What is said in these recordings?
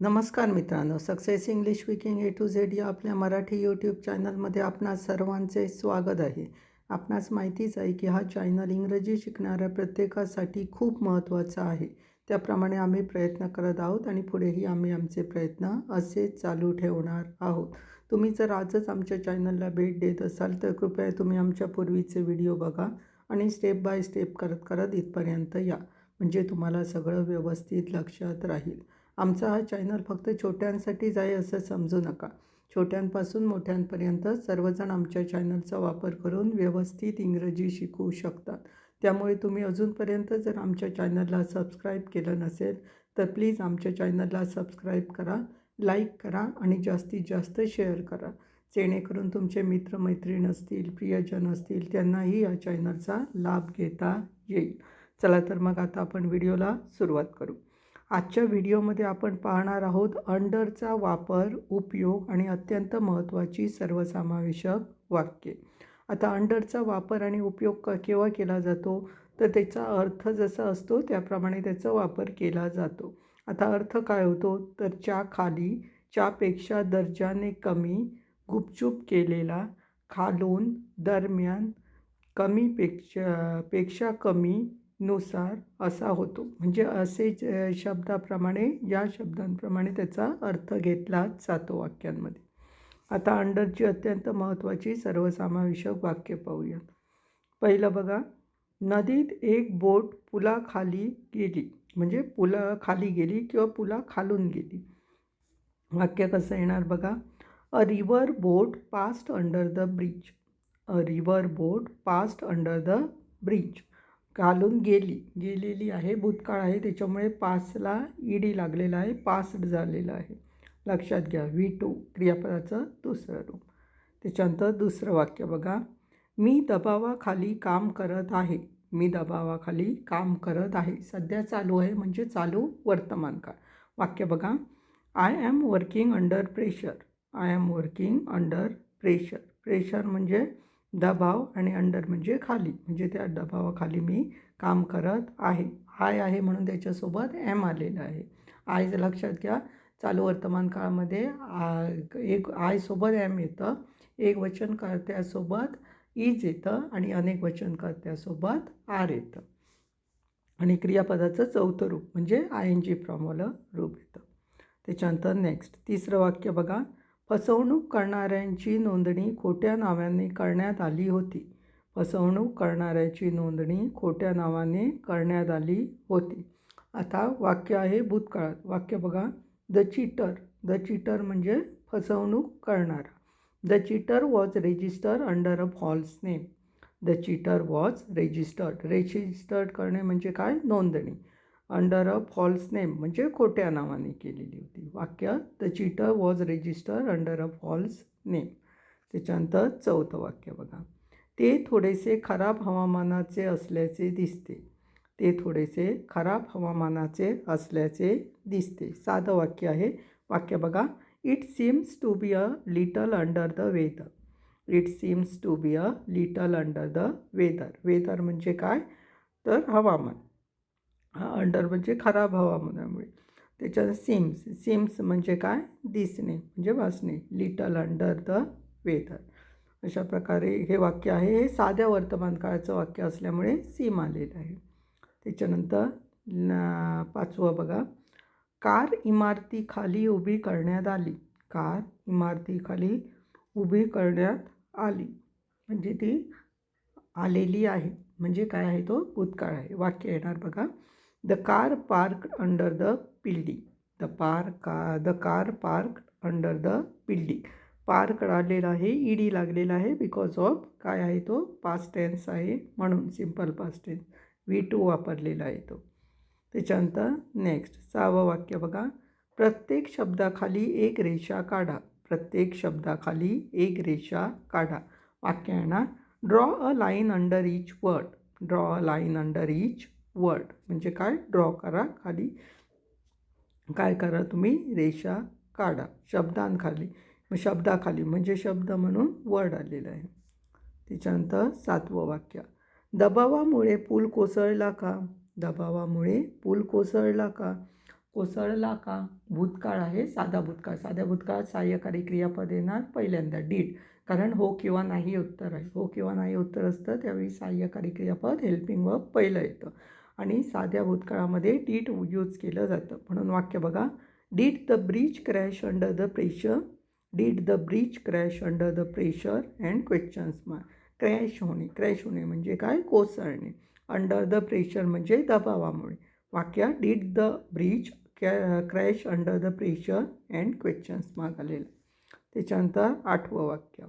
नमस्कार मित्रांनो, success English speaking A to Z या आपल्या मराठी यूट्यूब चॅनलमध्ये आपणा सर्वांचे स्वागत आहे. आपणास माहितीच आहे की हा चॅनल इंग्रजी शिकणाऱ्या प्रत्येकासाठी खूप महत्त्वाचा आहे. त्याप्रमाणे आम्ही प्रयत्न करत आहोत आणि पुढेही आम्ही आमचे प्रयत्न असेच चालू ठेवणार आहोत. तुम्ही जर आजच आमच्या चॅनलला भेट देत असाल तर कृपया तुम्ही आमच्या पूर्वीचे व्हिडिओ बघा आणि स्टेप बाय स्टेप करत करत इथपर्यंत या, म्हणजे तुम्हाला सगळं व्यवस्थित लक्षात राहील. आमचा हा चॅनल फक्त छोट्यांसाठीच आहे असं समजू नका. छोट्यांपासून मोठ्यांपर्यंत सर्वजण आमच्या चॅनलचा वापर करून व्यवस्थित इंग्रजी शिकू शकतात. त्यामुळे तुम्ही अजूनपर्यंत जर आमच्या चॅनलला सबस्क्राईब केलं नसेल तर प्लीज आमच्या चॅनलला सबस्क्राईब करा, लाईक करा आणि जास्तीत जास्त शेअर करा, जेणेकरून तुमचे मित्रमैत्रीण असतील, प्रियजन असतील त्यांनाही या चॅनलचा लाभ घेता येईल. चला तर मग आता आपण व्हिडिओला सुरुवात करू. आजच्या व्हिडिओमध्ये आपण पाहणार आहोत अंडरचा वापर, उपयोग आणि अत्यंत महत्त्वाची सर्वसमावेशक वाक्ये. आता अंडरचा वापर आणि उपयोग केव्हा केला जातो तर त्याचा अर्थ जसा असतो त्याप्रमाणे त्याचा वापर केला जातो. आता अर्थ काय होतो तर च्या खाली, च्यापेक्षा दर्जाने कमी, गुपचूप केलेला, खालून, दरम्यान, पेक्षा कमी, नुसार असा होतो. म्हणजे असे शब्दाप्रमाणे या शब्दांप्रमाणे त्याचा अर्थ घेतला जातो वाक्यांमध्ये. आता अंडरची अत्यंत महत्त्वाची सर्वसमावेशक वाक्य पाहूया. पहिलं बघा, नदीत एक बोट पुलाखाली गेली, म्हणजे पुलाखाली गेली किंवा पुलाखालून गेली. वाक्य कसं येणार बघा, a river boat passed under the bridge. A river boat passed under the bridge. खालून गेलेली आहे, भूतकाळ आहे, त्याच्यामुळे पासला ईडी लागलेला आहे, पास्ड झालेलं आहे. लक्षात घ्या. V2 क्रियापदाचं दुसरं रूप. त्याच्यानंतर दुसरं वाक्य बघा, मी दबावाखाली काम करत आहे. मी दबावाखाली काम करत आहे. सध्या चालू आहे म्हणजे चालू वर्तमान काळ. वाक्य बघा, I am working under pressure. I am working under pressure. Pressure म्हणजे दबाव आणि अंडर म्हणजे खाली, म्हणजे त्या दबावाखाली मी काम करत आहे. आय आहे म्हणून त्याच्यासोबत ॲम आलेलं आहे. आय लक्षात घ्या, चालू वर्तमान काळामध्ये एक आयसोबत ॲम येतं, एक वचनकर्त्यासोबत इज येतं आणि अनेक वचनकर्त्यासोबत आर येतं. आणि क्रियापदाचं चौथं रूप म्हणजे ING फॉर्मवालं रूप येतं. त्याच्यानंतर नेक्स्ट तिसरं वाक्य बघा, फसवणूक करणाऱ्यांची नोंदणी खोट्या नावाने करण्यात आली होती. फसवणूक करणाऱ्याची नोंदणी खोट्या नावाने करण्यात आली होती. आता वाक्य आहे भूतकाळात. वाक्य बघा, द चीटर. द चीटर म्हणजे फसवणूक करणारा. The cheater was registered under a false name. The cheater was registered. Registered करणे म्हणजे काय, नोंदणी. अंडर अ फॉल्स नेम म्हणजे खोट्या नावाने केलेली होती. वाक्य, the cheater was registered under a false name. त्याच्यानंतर चौथं वाक्य बघा, ते थोडेसे खराब हवामानाचे असल्याचे दिसते. ते थोडेसे खराब हवामानाचे असल्याचे दिसते. साधं वाक्य आहे. वाक्य बघा, it seems to be a little under the weather. It seems to be a little under the weather. Weather म्हणजे काय तर हवामान. अंडर म्हणजे खराब हवामानामुळे. त्याच्यात सिम्स म्हणजे काय, दिसणे म्हणजे वाचणे. Little under the weather. अशा प्रकारे हे वाक्य आहे. हे साध्या वर्तमान काळाचं वाक्य असल्यामुळे सीम आलेलं आहे. त्याच्यानंतर पाचवं बघा, कार इमारतीखाली उभी करण्यात आली. कार इमारतीखाली उभी करण्यात आली म्हणजे ती आलेली आहे, म्हणजे काय आहे तो भूतकाळ आहे. वाक्य येणार बघा, the car park under the building. The car park under the building. Park आलेला आहे, ईडी लागलेला आहे, बिकॉज ऑफ काय आहे तो पास्ट टेन्स आहे म्हणून सिम्पल पास्ट टेन्स. V2 वापरलेला आहे तो. त्याच्यानंतर नेक्स्ट सहावं वाक्य बघा, प्रत्येक शब्दाखाली एक रेषा काढा. प्रत्येक शब्दाखाली एक रेषा काढा. वाक्य येणार, draw a line under each word. Draw a line under each word म्हणजे काय, ड्रॉ करा, खाली काय करा तुम्ही, रेषा काढा. शब्दांखाली, शब्दाखाली म्हणजे शब्द म्हणून वर्ड आलेलं आहे. त्याच्यानंतर सातवं वाक्य, दबावामुळे पूल कोसळला का. दबावामुळे पूल कोसळला का. कोसळला का? भूतकाळ आहे, साधा भूतकाळ. साध्या भूतकाळात सहाय्यकारी क्रियापद येणार पहिल्यांदा डीड, कारण हो किंवा नाही उत्तर आहे. हो किंवा नाही उत्तर असतं त्यावेळी सहाय्यकारी क्रियापद हेल्पिंग वर्ब पहिलं येतं आणि साध्या भूतकाळामध्ये डीड यूज केलं जातं. म्हणून वाक्य बघा, did the bridge crash under the pressure, did the bridge crash under the pressure and questions mark. Crash होणे म्हणजे काय? कोसळणे. अंडर द प्रेशर म्हणजे दबावामुळे. वाक्य did the bridge crash under the pressure and questions mark आलेलं. त्याच्यानंतर 8वं वाक्य,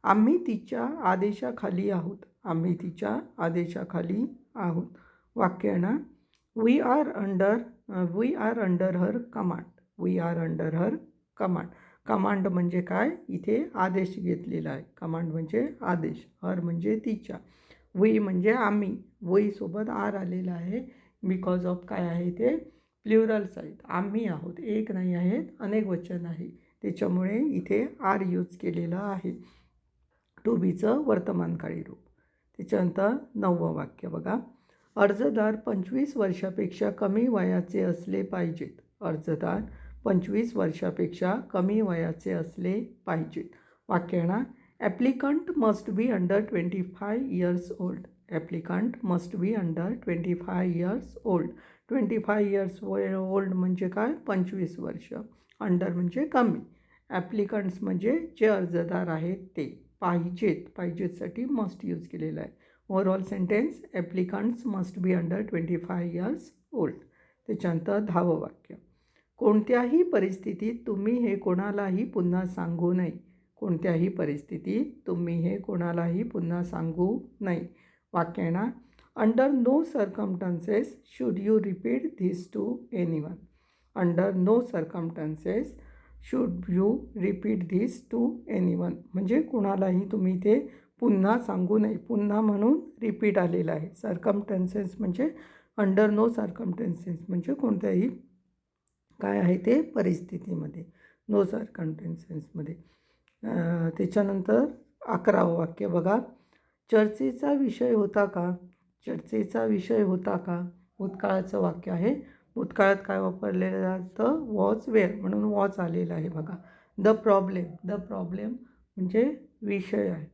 आम्ही तिच्या आदेशाखाली आहोत. आम्ही तिच्या आदेशाखाली आहोत. वाक्य ना, we are under her command. We are under her command. Command म्हणजे काय? इथे आदेश घेतलेला आहे. कमांड म्हणजे आदेश, हर म्हणजे तिच्या, वी म्हणजे आम्ही. वी सोबत आर आलेला आहे बिकॉज ऑफ काय आहे ते प्ल्युरल्स आहेत. आम्ही आहोत, एक नाही आहेत, अनेक वचन आहे, त्याच्यामुळे इथे आर यूज केलेलं आहे. टू बीचं वर्तमानकाळी रूप. त्याच्यानंतर 9वं वाक्य बघा, अर्जदार 25 वर्षापेक्षा कमी वयाचे असले पाहिजेत. अर्जदार 25 वर्षापेक्षा कमी वयाचे असले पाहिजेत. वाक्य ना, applicant must be under 25 years old. Applicant must be under 25 years old. 25 years old म्हणजे काय? 25 वर्ष. अंडर म्हणजे कमी. ॲप्लिकंट्स म्हणजे जे अर्जदार आहेत ते. पाहिजेतसाठी मस्ट यूज केलेला आहे. Overall sentence, applicants must be under 25 years old. त्याच्यानंतर 10वं वाक्य, कोणत्याही परिस्थितीत तुम्ही हे कोणालाही पुन्हा सांगू नये. कोणत्याही परिस्थितीत तुम्ही हे कोणालाही पुन्हा सांगू नये. वाक्य ना, under no circumstances should you repeat this to anyone. Under no circumstances should you repeat this to anyone म्हणजे कोणालाही तुम्ही ते पुन्हा सांगू नये. पुन्हा म्हणून रिपीट आलेलं आहे. सर्कमस्टन्सेस म्हणजे अंडर नो सर्कमस्टन्सेस म्हणजे कोणत्याही काय आहे ते परिस्थितीमध्ये, नो सर्कमस्टन्सेसमध्ये. त्याच्यानंतर 11वं वाक्य बघा, चर्चेचा विषय होता का? चर्चेचा विषय होता का? भूतकाळाचं वाक्य आहे. भूतकाळात काय वापरलेलं जातं? वॉज वेअर, म्हणून वॉज आलेलं आहे बघा. द प्रॉब्लेम म्हणजे विषय आहे,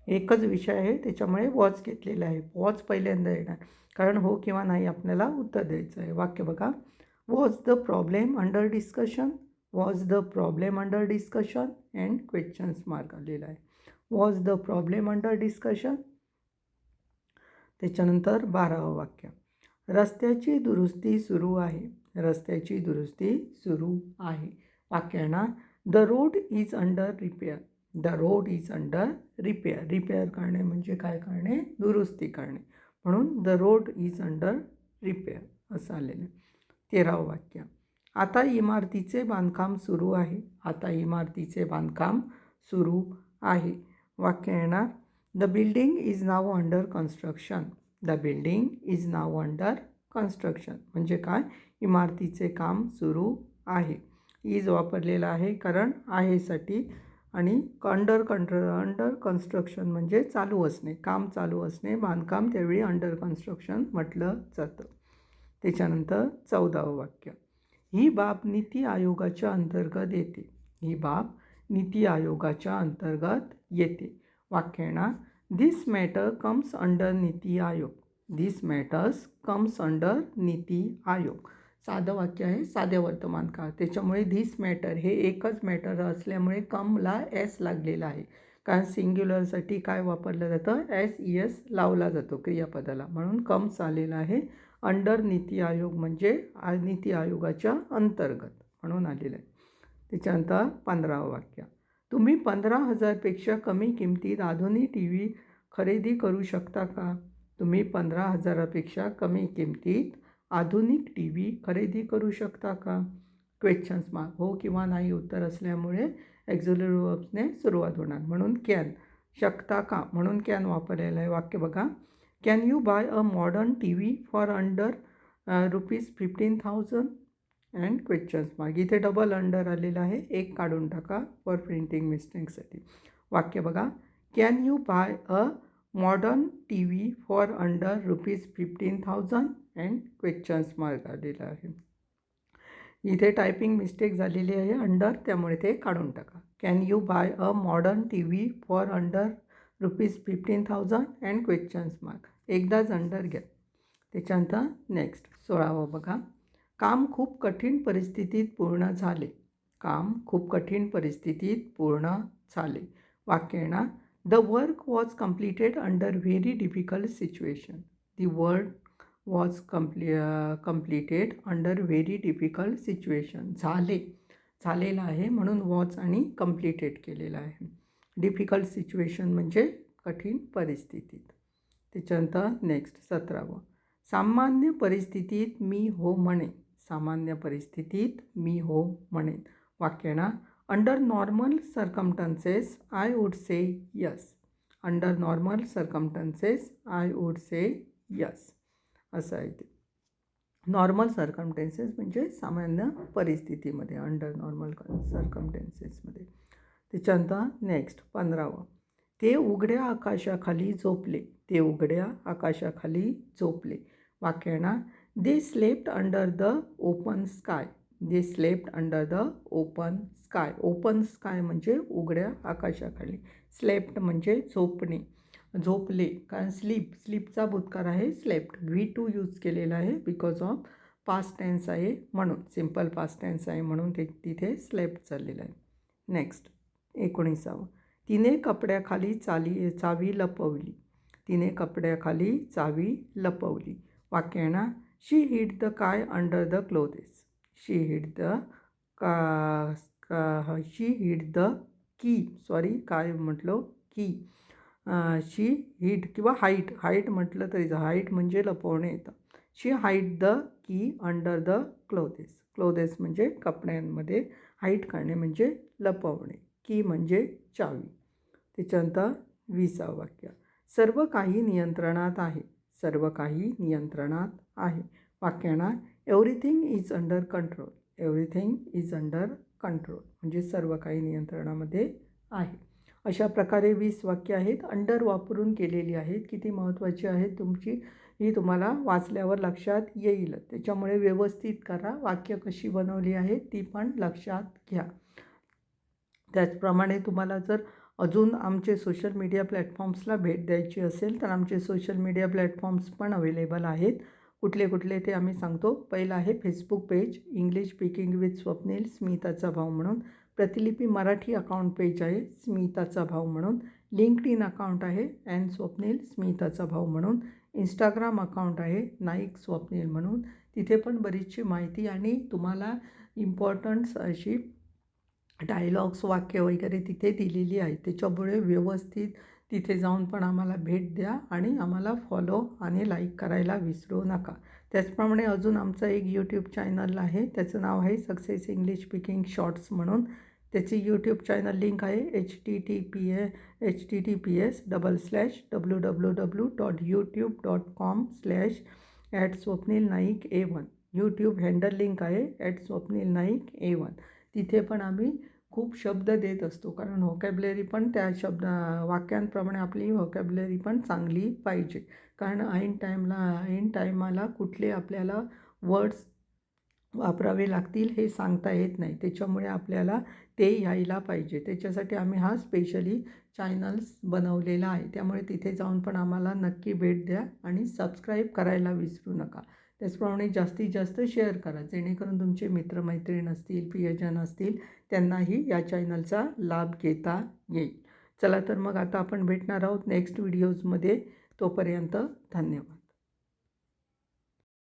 एकच विषय आहे, त्याच्यामुळे वॉज घेतलेला आहे. वॉज पहिल्यांदा येणार कारण हो किंवा नाही आपल्याला उत्तर द्यायचं आहे. वाक्य बघा, was the problem under discussion. Was the problem under discussion and questions mark आलेला आहे. Was the problem under discussion. त्याच्यानंतर 12वं वाक्य, रस्त्याची दुरुस्ती सुरू आहे. रस्त्याची दुरुस्ती सुरू आहे. वाक्य ना, the road is under repair. The road is under repair. Repair करणे म्हणजे काय करणे? दुरुस्ती करणे. म्हणून the road is under repair असं आलेलं. 13वं वाक्य, आता इमारतीचे बांधकाम सुरू आहे. आता इमारतीचे बांधकाम सुरू आहे. वाक्य येणार, the building is now under construction. The building is now under construction म्हणजे काय? इमारतीचे काम सुरू आहे. इज वापरलेला आहे कारण आहेसाठी आणि अंडर कन्स्ट्रक्शन म्हणजे चालू असणे, काम चालू असणे, बांधकाम, त्यावेळी अंडर कन्स्ट्रक्शन म्हटलं जातं. त्याच्यानंतर 14वं वाक्य, ही बाब नीती आयोगाच्या अंतर्गत येते. ही बाब नीती आयोगाच्या अंतर्गत येते. वाक्य येणार, दिस matter comes under NITI Aayog. दिस matters comes under NITI Aayog. साधं वाक्य आहे, साध्या वर्तमान काळ, त्याच्यामुळे धिस मॅटर हे एकच मॅटर असल्यामुळे कमला एस लागलेला आहे. कारण सिंग्युलरसाठी काय वापरलं जातं? SES लावला जातो क्रियापदाला, म्हणून कम्स आलेला आहे. अंडर नीती आयोग म्हणजे नीती आयोगाच्या अंतर्गत म्हणून आलेलं आहे. त्याच्यानंतर 15वं वाक्य, तुम्ही 15,000पेक्षा कमी किमतीत आधुनिक TV खरेदी करू शकता का? तुम्ही 15,000पेक्षा कमी किमतीत आधुनिक TV खरेदी करू शकता का? Questions mark. हो किंवा नाही उत्तर असल्यामुळे ॲक्झिलरी वर्ब्सने सुरुवात होणार. म्हणून कॅन, शकता का म्हणून कॅन वापरलेलं आहे. वाक्य बघा, can you buy a modern TV for under ₹15,000 and questions mark. इथे डबल अंडर आलेलं आहे, एक काढून टाका फॉर प्रिंटिंग मिस्टेकसाठी. वाक्य बघा, can you buy a modern TV for under ₹15,000 and questions mark आलेला आहे. इथे टायपिंग मिस्टेक झालेली आहे अंडर, त्यामुळे ते काढून टाका. Can you buy a modern T V for under ₹15,000 and questions mark. एकदाच अंडर घ्या. त्याच्यानंतर नेक्स्ट 16वं बघा. काम खूप कठीण परिस्थितीत पूर्ण झाले. काम खूप कठीण परिस्थितीत पूर्ण झाले. वाक्य आहे ना. The work was completed under very difficult situation. The work was completed under very difficult situation. झालेलं आहे म्हणून वॉज आणि कम्प्लिटेड केलेलं आहे. डिफिकल्ट सिच्युएशन म्हणजे कठीण परिस्थितीत. त्याच्यानंतर नेक्स्ट 17वं. सामान्य परिस्थितीत मी हो म्हणेन. सामान्य परिस्थितीत मी हो म्हणेन. वाक्य ना. Under normal circumstances I would say yes. Under normal circumstances I would say yes असं आहे ते. नॉर्मल सर्कमस्टन्सेस म्हणजे सामान्य परिस्थितीमध्ये, अंडर नॉर्मल सर्कमस्टन्सेसमध्ये. त्याच्यानंतर नेक्स्ट 15वं. ते उघड्या आकाशाखाली झोपले. ते उघड्या आकाशाखाली झोपले. वाक्य ना. They slept under the open sky. They slept under the open sky. Open sky म्हणजे उघड्या आकाशाखाली. स्लेप्ट म्हणजे झोपणे, झोपले. कारण स्लीपचा भूतकाळ आहे स्लेप्ट. V2 यूज केलेला आहे बिकॉज ऑफ पास्ट टेन्स आहे म्हणून, सिम्पल पास्ट टेन्स आहे म्हणून ते तिथे स्लेप्ट चाललेलं आहे. नेक्स्ट 19वं. तिने कपड्याखाली चावी लपवली. तिने कपड्याखाली चावी लपवली. वाक्य आहे ना. शी हिड द काय अंडर द क्लोथेस. शी हिड द की. सॉरी, काय म्हटलो की. शी हिड किंवा हाईट म्हटलं तरी हाईट म्हणजे लपवणे येतं. She hide the key under the clothes. Clothes म्हणजे कपड्यांमध्ये, हाईट करणे म्हणजे लपवणे, की म्हणजे चावी. त्याच्यानंतर 20वं वाक्य. सर्व काही नियंत्रणात आहे. सर्व काही नियंत्रणात आहे. वाक्य ना. Everything is under control. Everything is under control म्हणजे सर्व काही नियंत्रणामध्ये आहे. अशा प्रकारे 20 वाक्य आहेत, अंडर वापरून केलेली आहेत. किती महत्त्वाची आहेत तुमची ही तुम्हाला वाचल्यावर लक्षात येईल. त्याच्यामुळे व्यवस्थित करा. वाक्य कशी बनवली आहेत ती पण लक्षात घ्या. त्याचप्रमाणे तुम्हाला जर अजून आमचे सोशल मीडिया प्लॅटफॉर्म्सला भेट द्यायची असेल तर आमचे सोशल मीडिया प्लॅटफॉर्म्स पण अवेलेबल आहेत. कुठले ते आम्ही सांगतो. पहिलं आहे Facebook page English speaking with Swapnil स्मिताचा भाऊ म्हणून. प्रतिलिपी मराठी अकाउंट पेज आहे स्मिताचा भाऊ म्हणून. लिंक्डइन अकाउंट आहे अँड स्वप्नील स्मिताचा भाऊ म्हणून. इंस्टाग्राम अकाउंट आहे नाईक स्वप्नील म्हणून. तिथे पण बरीचशी माहिती आणि तुम्हाला इम्पॉर्टंट्स अशी डायलॉग्स वाक्य वगैरे तिथे दिलेली आहे. त्याच्यामुळे व्यवस्थित तिथे जाऊन पण आम्हाला भेट द्या आणि आम्हाला फॉलो आणि लाईक करायला विसरू नका. त्याचप्रमाणे अजून आमचा एक यूट्यूब चॅनल आहे. त्याचं नाव आहे सक्सेस इंग्लिश स्पीकिंग शॉर्ट्स म्हणून. त्याची यूट्यूब चॅनल लिंक आहे https://www.youtube.com/@swapnilnaik1. यूट्यूब हँडल लिंक आहे @swapnilnaik1. तिथे पण आम्ही खूप शब्द देत असतो, कारण व्हॉकॅब्लरी पण त्या वाक्यांप्रमाणे आपली व्हॉकॅब्लरी पण चांगली पाहिजे. कारण ऐन टायमाला कुठले आपल्याला वर्ड्स वापरावे लागतील हे सांगता येत नाही. त्याच्यामुळे आपल्याला ते यायला पाहिजे. त्याच्यासाठी आम्ही हा स्पेशली चॅनल्स बनवलेला आहे. त्यामुळे तिथे जाऊन पण आम्हाला नक्की भेट द्या आणि सबस्क्राईब करायला विसरू नका. त्याचप्रमाणे जास्तीत जास्त शेअर करा, जेणेकरून तुमचे मित्रमैत्रीण असतील, प्रियजन असतील, त्यांनाही या चॅनलचा लाभ घेता येईल. चला तर मग आता आपण भेटणार आहोत नेक्स्ट व्हिडिओजमध्ये. तोपर्यंत धन्यवाद.